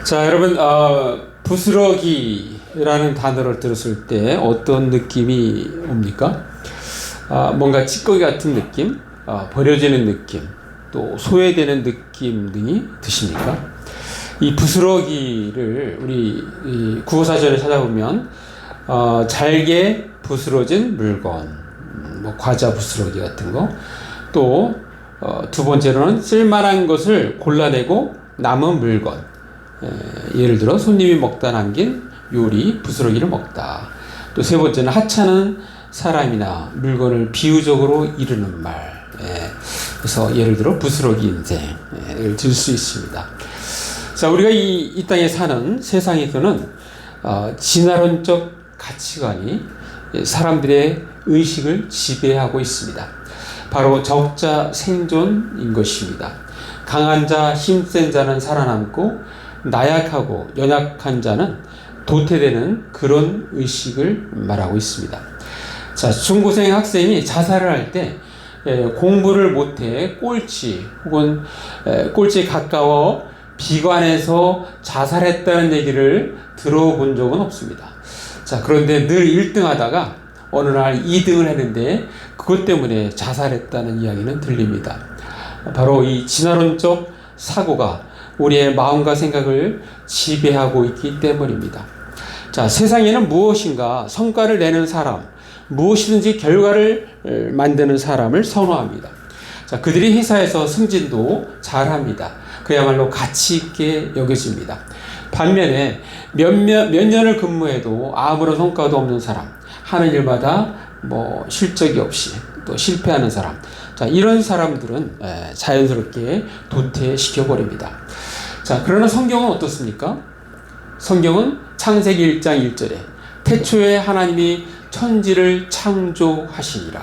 자, 여러분, 부스러기라는 단어를 들었을 때 어떤 느낌이 옵니까? 뭔가 찌꺼기 같은 느낌, 버려지는 느낌, 또 소외되는 느낌 등이 드십니까? 이 부스러기를 우리 이 국어사전에 찾아보면 잘게 부스러진 물건, 뭐 과자 부스러기 같은 거, 또 두 번째로는 쓸만한 것을 골라내고 남은 물건, 예를 들어 손님이 먹다 남긴 요리 부스러기를 먹다. 또 세 번째는 하찮은 사람이나 물건을 비유적으로 이르는 말. 그래서 예를 들어 부스러기 인생을 들 수 있습니다. 자, 우리가 이 땅에 사는 세상에서는 진화론적 가치관이 사람들의 의식을 지배하고 있습니다. 바로 적자 생존인 것입니다. 강한 자, 힘센 자는 살아남고 나약하고 연약한 자는 도태되는 그런 의식을 말하고 있습니다. 자, 중고생 학생이 자살을 할 때 공부를 못해 꼴찌 혹은 꼴찌에 가까워 비관해서 자살했다는 얘기를 들어본 적은 없습니다. 자, 그런데 늘 1등 하다가 어느 날 2등을 했는데 그것 때문에 자살했다는 이야기는 들립니다. 바로 이 진화론적 사고가 우리의 마음과 생각을 지배하고 있기 때문입니다. 자, 세상에는 무엇인가 성과를 내는 사람, 무엇이든지 결과를 만드는 사람을 선호합니다. 자, 그들이 회사에서 승진도 잘합니다. 그야말로 가치 있게 여겨집니다. 반면에 몇 년을 근무해도 아무런 성과도 없는 사람, 하는 일마다 실적이 없이 또 실패하는 사람, 자, 이런 사람들은 자연스럽게 도태시켜버립니다. 자, 그러나 성경은 어떻습니까? 성경은 창세기 1장 1절에 태초에 하나님이 천지를 창조하시니라.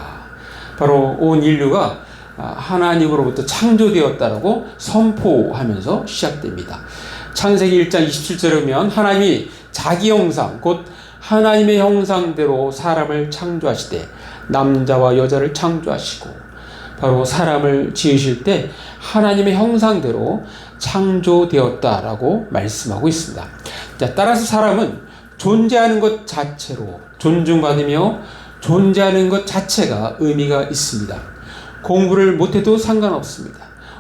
바로 온 인류가 하나님으로부터 창조되었다라고 선포하면서 시작됩니다. 창세기 1장 27절에 보면 하나님이 자기 형상, 곧 하나님의 형상대로 사람을 창조하시되 남자와 여자를 창조하시고, 바로 사람을 지으실 때 하나님의 형상대로 창조되었다라고 말씀하고 있습니다. 자, 따라서 사람은 존재하는 것 자체로 존중받으며 존재하는 것 자체가 의미가 있습니다. 공부를 못해도 상관없습니다.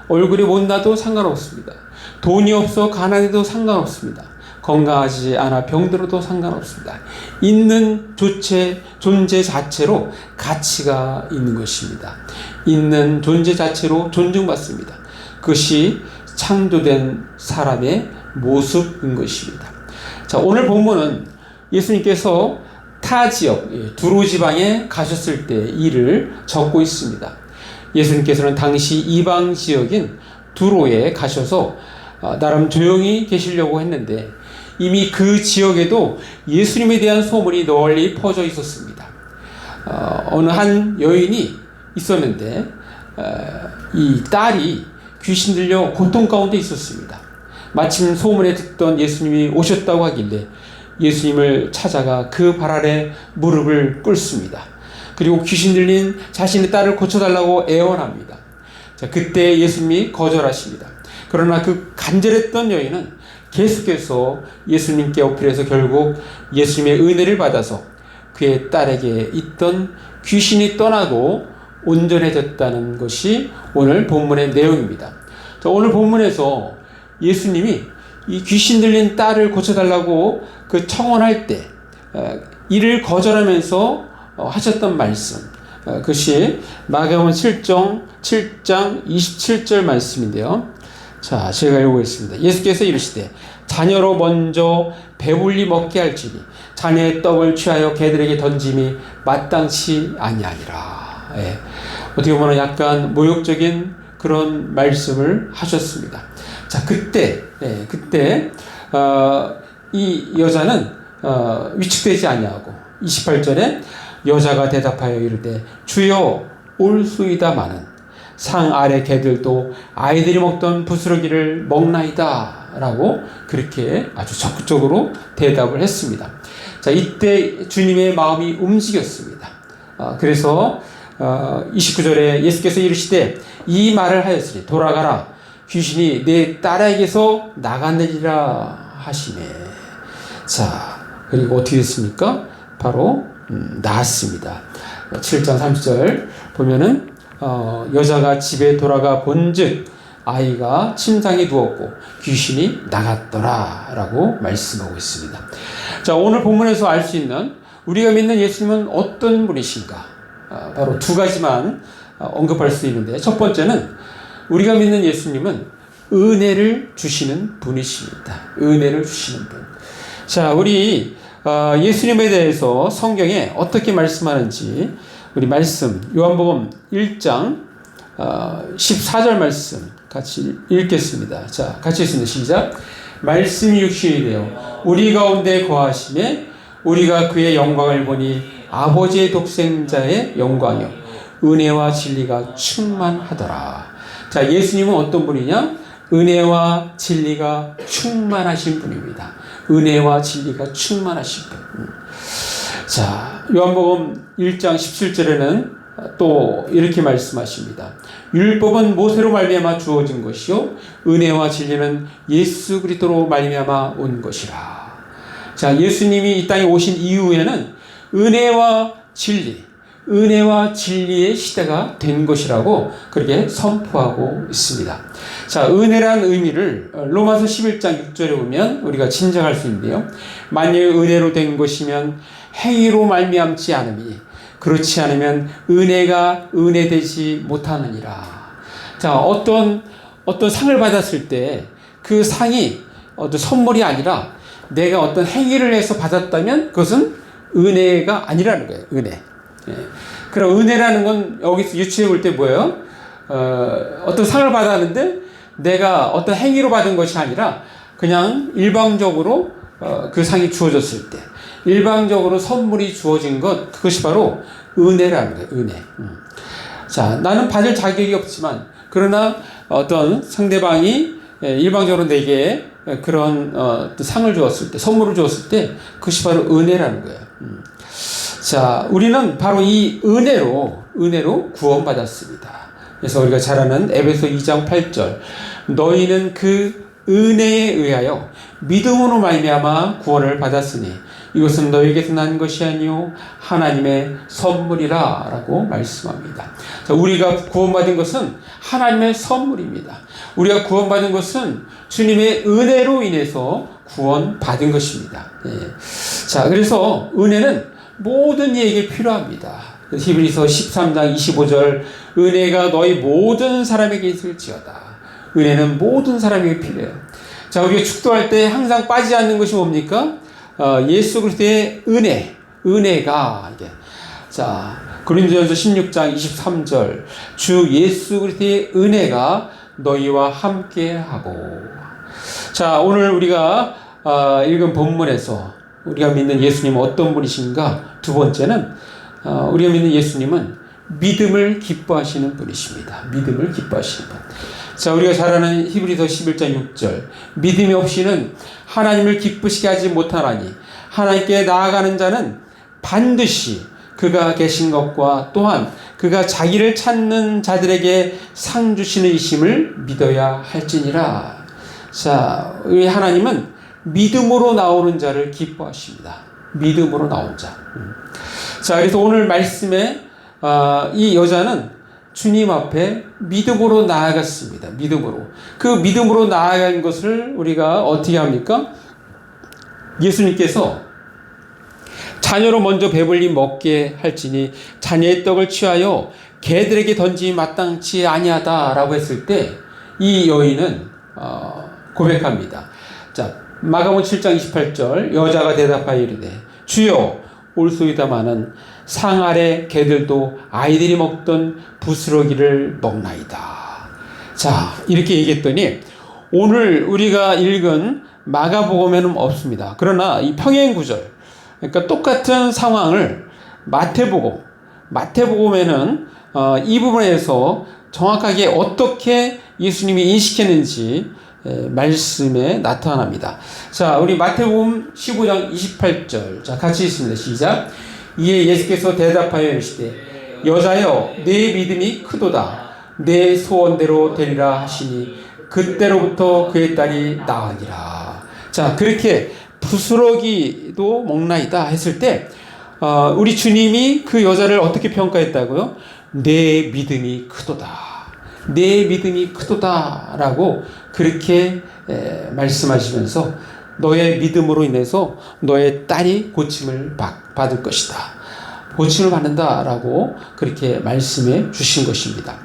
얼굴이 못나도 상관없습니다. 돈이 없어 가난해도 상관없습니다. 건강하지 않아 병들어도 상관없습니다. 있는 존재 자체로 가치가 있는 것입니다. 있는 존재 자체로 존중받습니다. 그것이 창조된 사람의 모습인 것입니다. 자, 오늘 본문은 예수님께서 타 지역 두로 지방에 가셨을 때 일을 적고 있습니다. 예수님께서는 당시 이방 지역인 두로에 가셔서 나름 조용히 계시려고 했는데 이미 그 지역에도 예수님에 대한 소문이 널리 퍼져 있었습니다. 어느 한 여인이 있었는데 이 딸이 귀신 들려 고통 가운데 있었습니다. 마침 소문에 듣던 예수님이 오셨다고 하길래 예수님을 찾아가 그 발 아래 무릎을 꿇습니다. 그리고 귀신 들린 자신의 딸을 고쳐달라고 애원합니다. 자, 그때 예수님이 거절하십니다. 그러나 그 간절했던 여인은 계속해서 예수님께 어필해서 결국 예수님의 은혜를 받아서 그의 딸에게 있던 귀신이 떠나고 온전해졌다는 것이 오늘 본문의 내용입니다. 자, 오늘 본문에서 예수님이 이 귀신 들린 딸을 고쳐달라고 그 청원할 때 이를 거절하면서 하셨던 말씀, 그것이 마가복음 7장 27절 말씀인데요. 자, 제가 읽어보겠습니다. 예수께서 이르시되 자녀로 먼저 배불리 먹게 할지니 자녀의 떡을 취하여 개들에게 던짐이 마땅치 아니하니라. 어떻게 보면 약간 모욕적인 그런 말씀을 하셨습니다. 자, 그때 이 여자는 위축되지 아니하고 28절에 여자가 대답하여 이르되 주여 올수이다마는 상 아래 개들도 아이들이 먹던 부스러기를 먹나이다 라고 그렇게 아주 적극적으로 대답을 했습니다. 자, 이때 주님의 마음이 움직였습니다. 그래서 29절에 예수께서 이르시되 이 말을 하였으니 돌아가라 귀신이 내 딸에게서 나가느니라 하시네. 자, 그리고 어떻게 됐습니까? 바로 나았습니다. 7장 30절 보면은 여자가 집에 돌아가 본즉 아이가 침상에 누웠고 귀신이 나갔더라 라고 말씀하고 있습니다. 자, 오늘 본문에서 알 수 있는 우리가 믿는 예수님은 어떤 분이신가? 바로 두 가지만 언급할 수 있는데, 첫 번째는 우리가 믿는 예수님은 은혜를 주시는 분이십니다. 은혜를 주시는 분. 자, 우리 예수님에 대해서 성경에 어떻게 말씀하는지 우리 말씀 요한복음 1장 14절 말씀 같이 읽겠습니다. 자, 같이 읽습니다. 시작. 말씀이 육신이 되어 우리 가운데 거하심에 우리가 그의 영광을 보니 아버지의 독생자의 영광이요 은혜와 진리가 충만하더라. 자, 예수님은 어떤 분이냐? 은혜와 진리가 충만하신 분입니다. 은혜와 진리가 충만하신 분. 자, 요한복음 1장 17절에는 또 이렇게 말씀하십니다. 율법은 모세로 말미암아 주어진 것이요 은혜와 진리는 예수 그리스도로 말미암아 온 것이라. 자, 예수님이 이 땅에 오신 이후에는 은혜와 진리의 시대가 된 것이라고 그렇게 선포하고 있습니다. 자, 은혜란 의미를 로마서 11장 6절에 보면 우리가 짐작할 수 있는데요. 만일 은혜로 된 것이면 행위로 말미암지 않음이 그렇지 않으면 은혜가 은혜되지 못하느니라. 자, 어떤 상을 받았을 때 그 상이 어떤 선물이 아니라 내가 어떤 행위를 해서 받았다면 그것은 은혜가 아니라는 거예요. 은혜. 예. 그럼 은혜라는 건 여기서 유추해 볼 때 뭐예요? 어떤 상을 받았는데 내가 어떤 행위로 받은 것이 아니라 그냥 일방적으로 그 상이 주어졌을 때 일방적으로 선물이 주어진 것, 그것이 바로 은혜라는 거예요. 은혜. 자, 나는 받을 자격이 없지만 그러나 어떤 상대방이 일방적으로 내게 그런 상을 주었을 때, 선물을 주었을 때 그것이 바로 은혜라는 거예요. 자, 우리는 바로 이 은혜로 구원받았습니다. 그래서 우리가 잘 아는 에베소 2장 8절 너희는 그 은혜에 의하여 믿음으로 말미암아 구원을 받았으니 이것은 너희에게서 난 것이 아니요 하나님의 선물이라 라고 말씀합니다. 자, 우리가 구원받은 것은 하나님의 선물입니다. 우리가 구원받은 것은 주님의 은혜로 인해서 구원받은 것입니다. 예. 자, 그래서 은혜는 모든 이에게 필요합니다. 히브리서 13장 25절 은혜가 너희 모든 사람에게 있을지어다. 은혜는 모든 사람에게 필요해요. 자, 우리가 축도할 때 항상 빠지지 않는 것이 뭡니까? 예수 그리스도의 은혜가 이게. 자, 고린도전서 16장 23절 주 예수 그리스도의 은혜가 너희와 함께하고. 자, 오늘 우리가 읽은 본문에서 우리가 믿는 예수님은 어떤 분이신가? 두 번째는 우리가 믿는 예수님은 믿음을 기뻐하시는 분이십니다. 믿음을 기뻐하시는 분. 자, 우리가 잘 아는 히브리서 11장 6절 믿음이 없이는 하나님을 기쁘시게 하지 못하나니 하나님께 나아가는 자는 반드시 그가 계신 것과 또한 그가 자기를 찾는 자들에게 상 주시는 이심을 믿어야 할지니라. 자, 우리 하나님은 믿음으로 나오는 자를 기뻐하십니다. 믿음으로 나온 자. 자, 그래서 오늘 말씀에 이 여자는 주님 앞에 믿음으로 나아갔습니다. 믿음으로. 그 믿음으로 나아간 것을 우리가 어떻게 합니까? 예수님께서 자녀로 먼저 배불리 먹게 할지니 자녀의 떡을 취하여 개들에게 던지기 마땅치 아니하다라고 했을 때 이 여인은 고백합니다. 자, 마가복음 7장 28절 여자가 대답하여 이르되 주여 올소이다마는 상 아래 개들도 아이들이 먹던 부스러기를 먹나이다. 자, 이렇게 얘기했더니 오늘 우리가 읽은 마가복음에는 없습니다. 그러나 이 평행구절, 그러니까 똑같은 상황을 마태복음에는 이 부분에서 정확하게 어떻게 예수님이 인식했는지 말씀에 나타납니다. 자, 우리 마태복음 15장 28절. 자, 같이 읽습니다. 시작. 이에 예수께서 대답하여 이르시되 여자여 내 믿음이 크도다. 내 소원대로 되리라 하시니 그때로부터 그의 딸이 나으니라. 자, 그렇게 부스러기도 먹나이다 했을 때 우리 주님이 그 여자를 어떻게 평가했다고요? 내 믿음이 크도다. 내 믿음이 크도다 라고 그렇게 말씀하시면서 너의 믿음으로 인해서 너의 딸이 고침을 받을 것이다. 고침을 받는다 라고 그렇게 말씀해 주신 것입니다.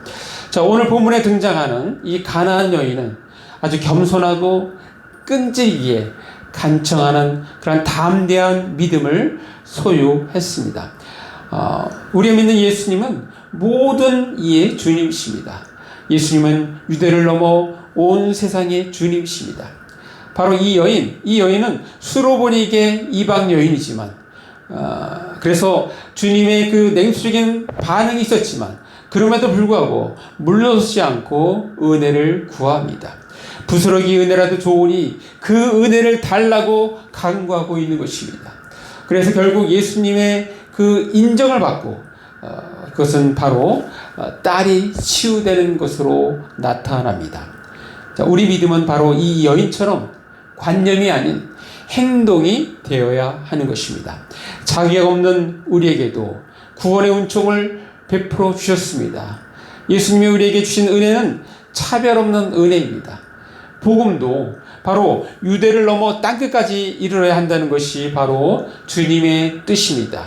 자, 오늘 본문에 등장하는 이 가나안 여인은 아주 겸손하고 끈질기게 간청하는 그런 담대한 믿음을 소유했습니다. 우리가 믿는 예수님은 모든 이의 주님이십니다. 예수님은 유대를 넘어 온 세상의 주님이십니다. 바로 이 여인은 수로보니게 이방 여인이지만 그래서 주님의 그 냉소적인 반응이 있었지만 그럼에도 불구하고 물러서지 않고 은혜를 구합니다. 부스러기 은혜라도 좋으니 그 은혜를 달라고 간구하고 있는 것입니다. 그래서 결국 예수님의 그 인정을 받고 그것은 바로 딸이 치유되는 것으로 나타납니다. 자, 우리 믿음은 바로 이 여인처럼 관념이 아닌 행동이 되어야 하는 것입니다. 자격 없는 우리에게도 구원의 은총을 베풀어 주셨습니다. 예수님이 우리에게 주신 은혜는 차별 없는 은혜입니다. 복음도 바로 유대를 넘어 땅끝까지 이르러야 한다는 것이 바로 주님의 뜻입니다.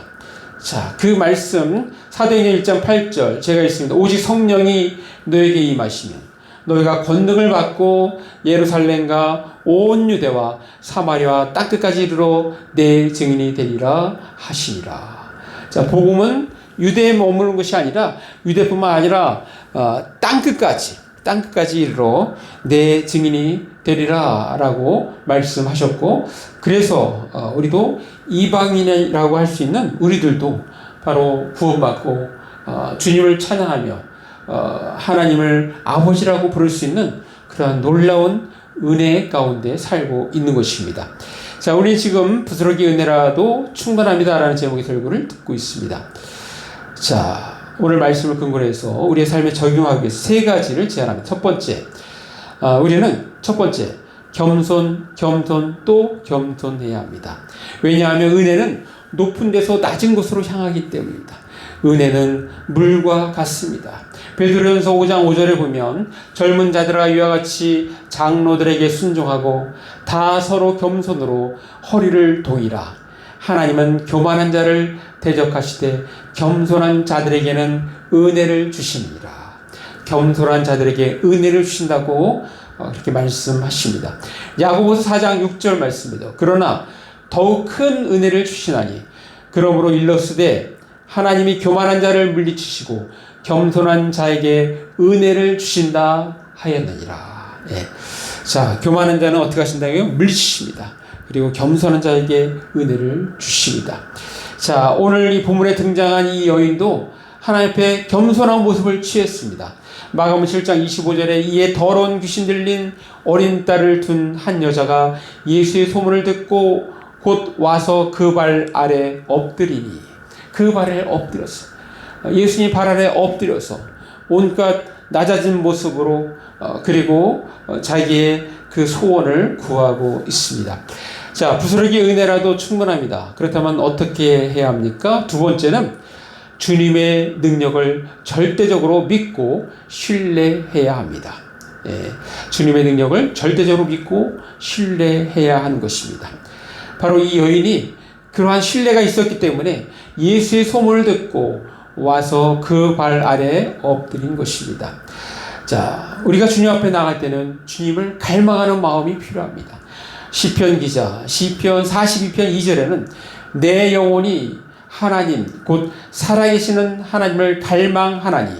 자, 그 말씀 사도행전 1장 8절 제가 읽습니다. 오직 성령이 너에게 임하시면 너희가 권능을 받고 예루살렘과 온 유대와 사마리아 땅끝까지 이르러 내 증인이 되리라 하시니라. 자, 복음은 유대에 머무는 것이 아니라 유대뿐만 아니라 땅끝까지 이르러 내 증인이 되리라 라고 말씀하셨고, 그래서 우리도 이방인이라고 할 수 있는 우리들도 바로 구원받고 주님을 찬양하며 하나님을 아버지라고 부를 수 있는 그러한 놀라운 은혜 가운데 살고 있는 것입니다. 자, 우리 지금 부스러기 은혜라도 충분합니다 라는 제목의 설교를 듣고 있습니다. 자, 오늘 말씀을 근거로 해서 우리의 삶에 적용하기 위해서 세 가지를 제안합니다. 첫 번째, 우리는 첫 번째, 겸손, 또 겸손해야 합니다. 왜냐하면 은혜는 높은 데서 낮은 곳으로 향하기 때문입니다. 은혜는 물과 같습니다. 베드로전서 5장 5절에 보면 젊은 자들아 이와 같이 장로들에게 순종하고 다 서로 겸손으로 허리를 동이라. 하나님은 교만한 자를 대적하시되 겸손한 자들에게는 은혜를 주시니라. 겸손한 자들에게 은혜를 주신다고 그렇게 말씀하십니다. 야고보서 4장 6절 말씀입니다. 그러나 더욱 큰 은혜를 주시나니 그러므로 일러스되 하나님이 교만한 자를 물리치시고 겸손한 자에게 은혜를 주신다 하였느니라. 예. 자, 교만한 자는 어떻게 하신다고요? 물리치십니다. 그리고 겸손한 자에게 은혜를 주십니다. 자, 오늘 이 본문에 등장한 이 여인도 하나님 앞에 겸손한 모습을 취했습니다. 마가복음 7장 25절에 이에 더러운 귀신 들린 어린 딸을 둔 한 여자가 예수의 소문을 듣고 곧 와서 그 발 아래 엎드리니, 그 발에 엎드렸어. 예수님 발 아래 엎드려서 온갖 낮아진 모습으로 그리고 자기의 그 소원을 구하고 있습니다. 자, 부스러기 은혜라도 충분합니다. 그렇다면 어떻게 해야 합니까? 두 번째는 주님의 능력을 절대적으로 믿고 신뢰해야 합니다. 예, 주님의 능력을 절대적으로 믿고 신뢰해야 하는 것입니다. 바로 이 여인이 그러한 신뢰가 있었기 때문에 예수의 소문을 듣고 와서 그 발 아래 엎드린 것입니다. 자, 우리가 주님 앞에 나갈 때는 주님을 갈망하는 마음이 필요합니다. 시편 기자 시편 42편 2절에는 내 영혼이 하나님 곧 살아계시는 하나님을 갈망하나니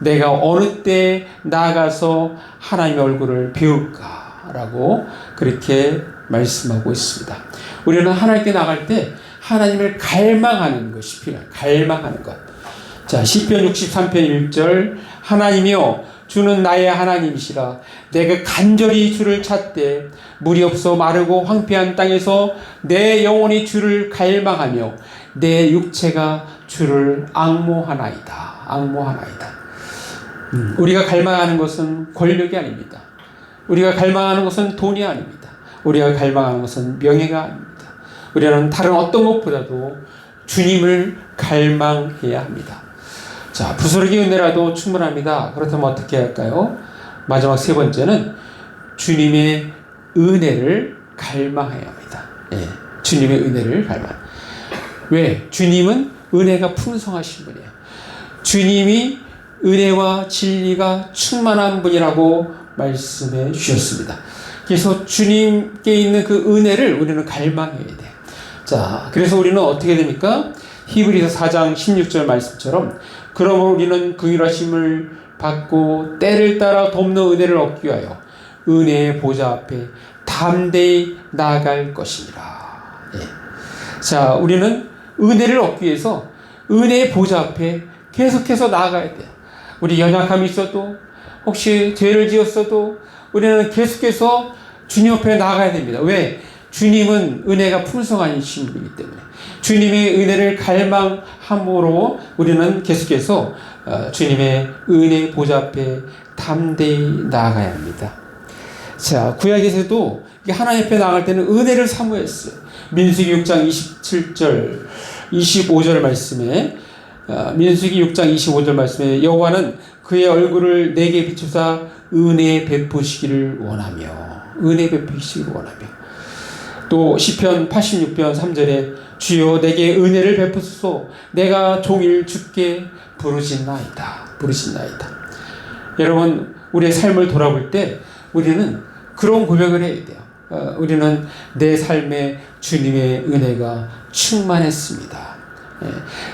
내가 어느 때 나아가서 하나님의 얼굴을 배울까 라고 그렇게 말씀하고 있습니다. 우리는 하나님께 나갈 때 하나님을 갈망하는 것이 필요해요. 갈망하는 것. 자, 시편 63편 1절 하나님이여 주는 나의 하나님이시라. 내가 간절히 주를 찾되 물이 없어 마르고 황폐한 땅에서 내 영혼이 주를 갈망하며 내 육체가 주를 앙모하나이다. 앙모하나이다. 우리가 갈망하는 것은 권력이 아닙니다. 우리가 갈망하는 것은 돈이 아닙니다. 우리가 갈망하는 것은 명예가 아닙니다. 우리는 다른 어떤 것보다도 주님을 갈망해야 합니다. 자, 부스러기 은혜라도 충분합니다. 그렇다면 어떻게 할까요? 마지막 세 번째는 주님의 은혜를 갈망해야 합니다. 예, 주님의 은혜를 갈망. 왜? 주님은 은혜가 풍성하신 분이에요. 주님이 은혜와 진리가 충만한 분이라고 말씀해 주셨습니다. 그래서 주님께 있는 그 은혜를 우리는 갈망해야 돼요. 자, 그래서 우리는 어떻게 됩니까? 히브리서 4장 16절 말씀처럼 그러므로 우리는 긍휼하심을 받고 때를 따라 돕는 은혜를 얻기 위하여 은혜의 보좌 앞에 담대히 나아갈 것이니라. 예. 자, 우리는 은혜를 얻기 위해서 은혜의 보좌 앞에 계속해서 나아가야 돼요. 우리 연약함이 있어도 혹시 죄를 지었어도 우리는 계속해서 주님 앞에 나아가야 됩니다. 왜? 주님은 은혜가 풍성한 신분이기 때문에 주님의 은혜를 갈망함으로 우리는 계속해서 주님의 은혜의 보좌 앞에 담대히 나아가야 합니다. 자, 구약에서도 하나님 앞에 나아갈 때는 은혜를 사모했어요. 민수기 6장 27절 25절 말씀에 민수기 6장 25절 말씀에 여호와는 그의 얼굴을 내게 비추사 은혜 베푸시기를 원하며 은혜 베푸시기를 원하며 또 시편 86편 3절에 주여 내게 은혜를 베푸소서 내가 종일 주께 부르짖나이다. 여러분 우리의 삶을 돌아볼 때 우리는 그런 고백을 해야 돼요. 우리는 내 삶에 주님의 은혜가 충만했습니다.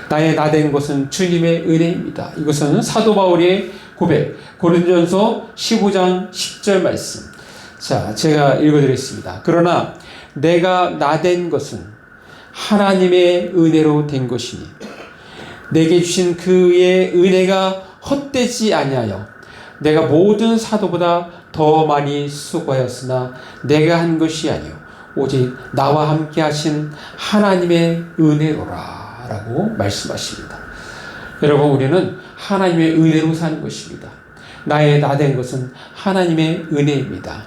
나의 나된 것은 주님의 은혜입니다. 이것은 사도 바울의 고백 고린도전서 15장 10절 말씀. 자, 제가 읽어드리겠습니다. 그러나 내가 나된 것은 하나님의 은혜로 된 것이니 내게 주신 그의 은혜가 헛되지 아니하여 내가 모든 사도보다 더 많이 수고하였으나 내가 한 것이 아니요 오직 나와 함께 하신 하나님의 은혜로라 라고 말씀하십니다. 여러분 우리는 하나님의 은혜로 사는 것입니다. 나의 나된 것은 하나님의 은혜입니다.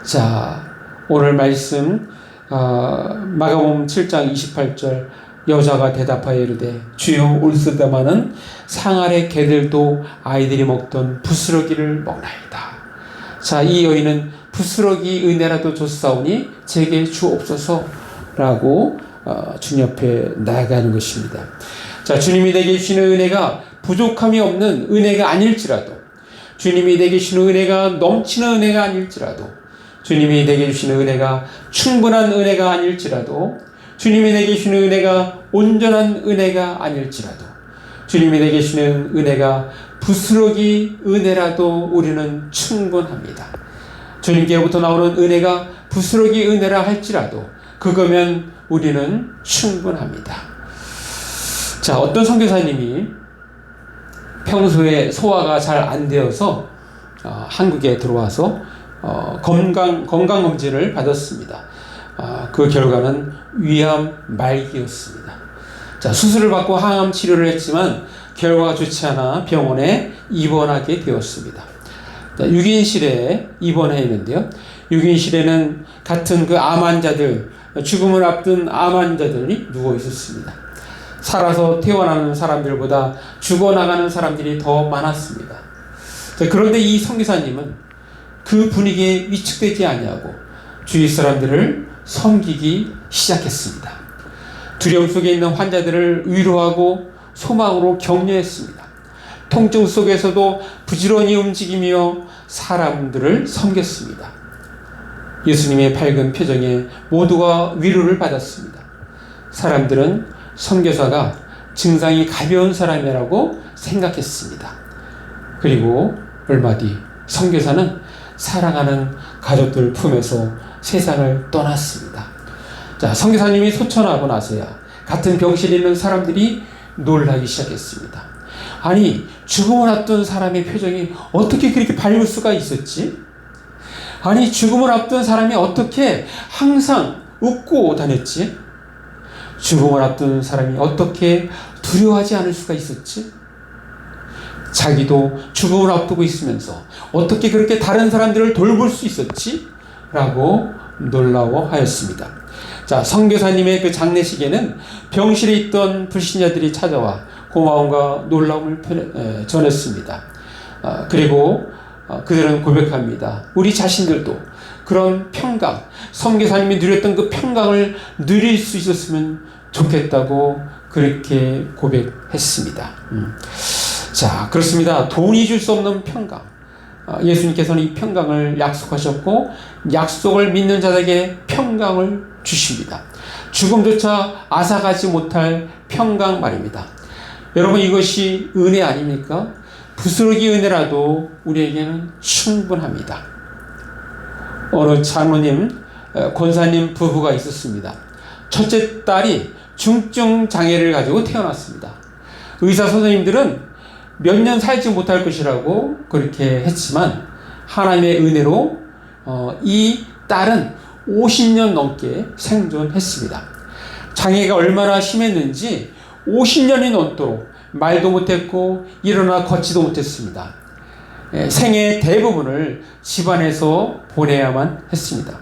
자, 오늘 말씀 마가복음 7장 28절 여자가 대답하여 이르되 주여 올스다마는 상 아래 개들도 아이들이 먹던 부스러기를 먹나이다. 자, 이 여인은 부스러기 은혜라도 줬사오니 제게 주옵소서라고 주님 앞에 나아가는 것입니다. 자, 주님이 내게 주시는 은혜가 부족함이 없는 은혜가 아닐지라도 주님이 내게 주시는 은혜가 넘치는 은혜가 아닐지라도 주님이 내게 주시는 은혜가 충분한 은혜가 아닐지라도 주님이 내게 주시는 은혜가 온전한 은혜가 아닐지라도 주님이 내게 주시는 은혜가 부스러기 은혜라도 우리는 충분합니다. 주님께로부터 나오는 은혜가 부스러기 은혜라 할지라도 그거면 우리는 충분합니다. 자, 어떤 선교사님이 평소에 소화가 잘 안 되어서 한국에 들어와서 건강검진을 받았습니다. 그 결과는 위암 말기였습니다. 자, 수술을 받고 항암 치료를 했지만 결과가 좋지 않아 병원에 입원하게 되었습니다. 자, 6인실에 입원해 있는데요. 6인실에는 같은 그 암 환자들, 죽음을 앞둔 암 환자들이 누워 있었습니다. 살아서 태어나는 사람들보다 죽어나가는 사람들이 더 많았습니다. 자, 그런데 이 선교사님은 그 분위기에 위축되지 아니하고 주위 사람들을 섬기기 시작했습니다. 두려움 속에 있는 환자들을 위로하고 소망으로 격려했습니다. 통증 속에서도 부지런히 움직이며 사람들을 섬겼습니다. 예수님의 밝은 표정에 모두가 위로를 받았습니다. 사람들은 선교사가 증상이 가벼운 사람이라고 생각했습니다. 그리고 얼마 뒤 선교사는 사랑하는 가족들 품에서 세상을 떠났습니다. 자, 선교사님이 소천하고 나서야 같은 병실에 있는 사람들이 놀라기 시작했습니다. 아니, 죽음을 앞둔 사람의 표정이 어떻게 그렇게 밝을 수가 있었지? 아니, 죽음을 앞둔 사람이 어떻게 항상 웃고 다녔지? 죽음을 앞둔 사람이 어떻게 두려워하지 않을 수가 있었지? 자기도 죽음을 앞두고 있으면서 어떻게 그렇게 다른 사람들을 돌볼 수 있었지? 라고 놀라워하였습니다. 자, 선교사님의 그 장례식에는 병실에 있던 불신자들이 찾아와 고마움과 놀라움을 전했습니다. 그리고 그들은 고백합니다. 우리 자신들도 그런 평강, 선교사님이 누렸던 그 평강을 누릴 수 있었으면 좋겠다고 그렇게 고백했습니다. 자, 그렇습니다. 돈이 줄 수 없는 평강. 예수님께서는 이 평강을 약속하셨고 약속을 믿는 자에게 평강을 주십니다. 죽음조차 앗아가지 못할 평강 말입니다. 여러분, 이것이 은혜 아닙니까? 부스러기 은혜라도 우리에게는 충분합니다. 어느 장로님, 권사님 부부가 있었습니다. 첫째 딸이 중증 장애를 가지고 태어났습니다. 의사 선생님들은 몇 년 살지 못할 것이라고 그렇게 했지만 하나님의 은혜로 이 딸은 50년 넘게 생존했습니다. 장애가 얼마나 심했는지 50년이 넘도록 말도 못했고 일어나 걷지도 못했습니다. 생애 대부분을 집안에서 보내야만 했습니다.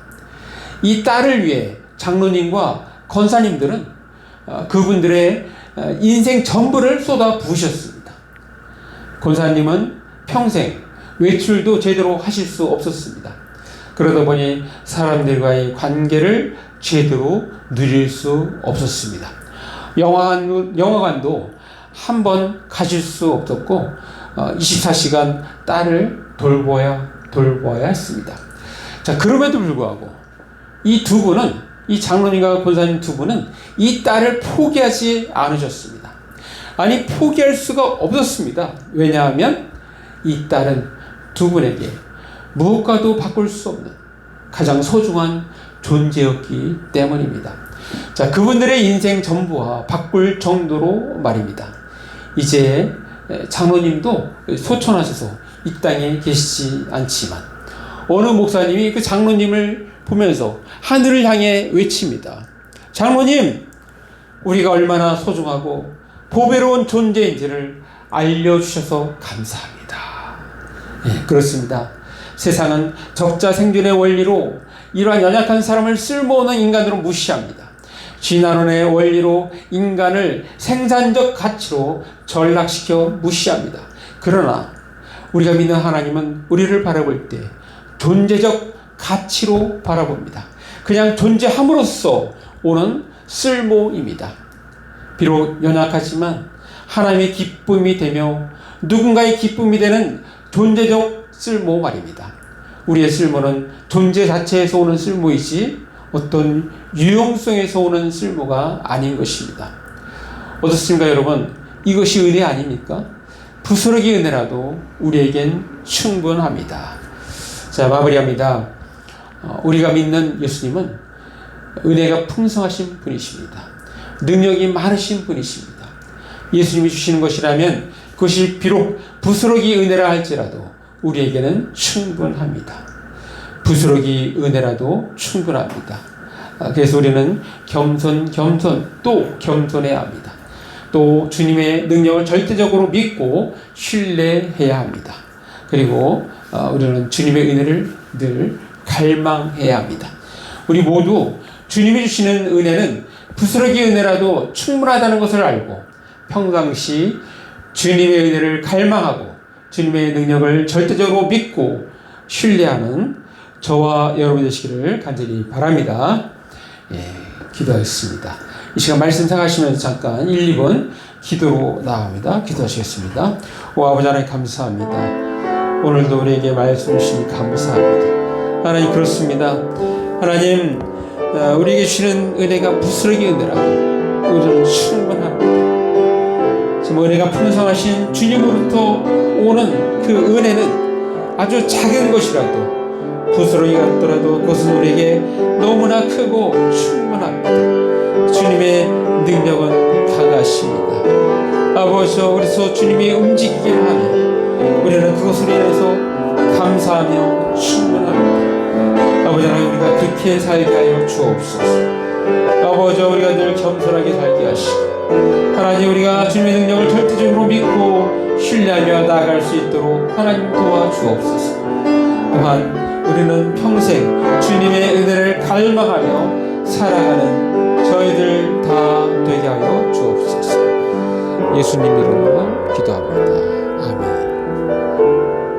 이 딸을 위해 장로님과 권사님들은 그분들의 인생 전부를 쏟아 부으셨습니다. 권사님은 평생 외출도 제대로 하실 수 없었습니다. 그러다 보니 사람들과의 관계를 제대로 누릴 수 없었습니다. 영화관도 한 번 가실 수 없었고 24시간 딸을 돌보아야 했습니다. 자, 그럼에도 불구하고 이 두 분은, 이 장로님과 권사님 두 분은 이 딸을 포기하지 않으셨습니다. 아니, 포기할 수가 없었습니다. 왜냐하면 이 딸은 두 분에게 무엇과도 바꿀 수 없는 가장 소중한 존재였기 때문입니다. 자, 그분들의 인생 전부와 바꿀 정도로 말입니다. 이제 장로님도 소천하셔서 이 땅에 계시지 않지만 어느 목사님이 그 장로님을 보면서 하늘을 향해 외칩니다. 장로님, 우리가 얼마나 소중하고 보배로운 존재인지를 알려주셔서 감사합니다. 네, 그렇습니다. 세상은 적자 생존의 원리로 이러한 연약한 사람을 쓸모없는 인간으로 무시합니다. 진화론의 원리로 인간을 생산적 가치로 전락시켜 무시합니다. 그러나 우리가 믿는 하나님은 우리를 바라볼 때 존재적 가치로 바라봅니다. 그냥 존재함으로써 오는 쓸모입니다. 비록 연약하지만 하나님의 기쁨이 되며 누군가의 기쁨이 되는 존재적 쓸모 말입니다. 우리의 쓸모는 존재 자체에서 오는 쓸모이지 어떤 유용성에서 오는 쓸모가 아닌 것입니다. 어떻습니까, 여러분? 이것이 은혜 아닙니까? 부스러기 은혜라도 우리에겐 충분합니다. 자, 마무리합니다. 우리가 믿는 예수님은 은혜가 풍성하신 분이십니다. 능력이 많으신 분이십니다. 예수님이 주시는 것이라면 그것이 비록 부스러기 은혜라 할지라도 우리에게는 충분합니다. 부스러기 은혜라도 충분합니다. 그래서 우리는 겸손 또 겸손해야 합니다. 또 주님의 능력을 절대적으로 믿고 신뢰해야 합니다. 그리고 우리는 주님의 은혜를 늘 갈망해야 합니다. 우리 모두 주님이 주시는 은혜는 부스러기 은혜라도 충분하다는 것을 알고 평상시 주님의 은혜를 갈망하고 주님의 능력을 절대적으로 믿고 신뢰하는 저와 여러분 되시기를 간절히 바랍니다. 기도하겠습니다. 이 시간 말씀 생각하시면서 잠깐 1, 2분 기도로 나갑니다. 기도하시겠습니다. 오 아버지 하나님 감사합니다. 오늘도 우리에게 말씀 주시니 감사합니다. 하나님 그렇습니다. 하나님 우리에게 주시는 은혜가 부스러기 은혜라고 우리는 충분합니다. 지금 은혜가 풍성하신 주님으로부터 오는 그 은혜는 아주 작은 것이라도 부스러기 같더라도 그것은 우리에게 너무나 크고 충분합니다. 주님의 능력은 강하십니다. 아버지 우리서 주님이 움직이게 하며 우리는 그것으로 인해서 감사하며 충분합니다. 아버지 하나님 우리가 그렇게 살게 하여 주옵소서. 아버지 우리가 늘 겸손하게 살게 하시고 하나님 우리가 주님의 능력을 절대적으로 믿고 신뢰하며 나아갈 수 있도록 하나님 도와주옵소서. 또한 우리는 평생 주님의 은혜를 갈망하며 살아가는 저희들 다 되게 하여 주옵소서. 예수님 이름으로 기도합니다.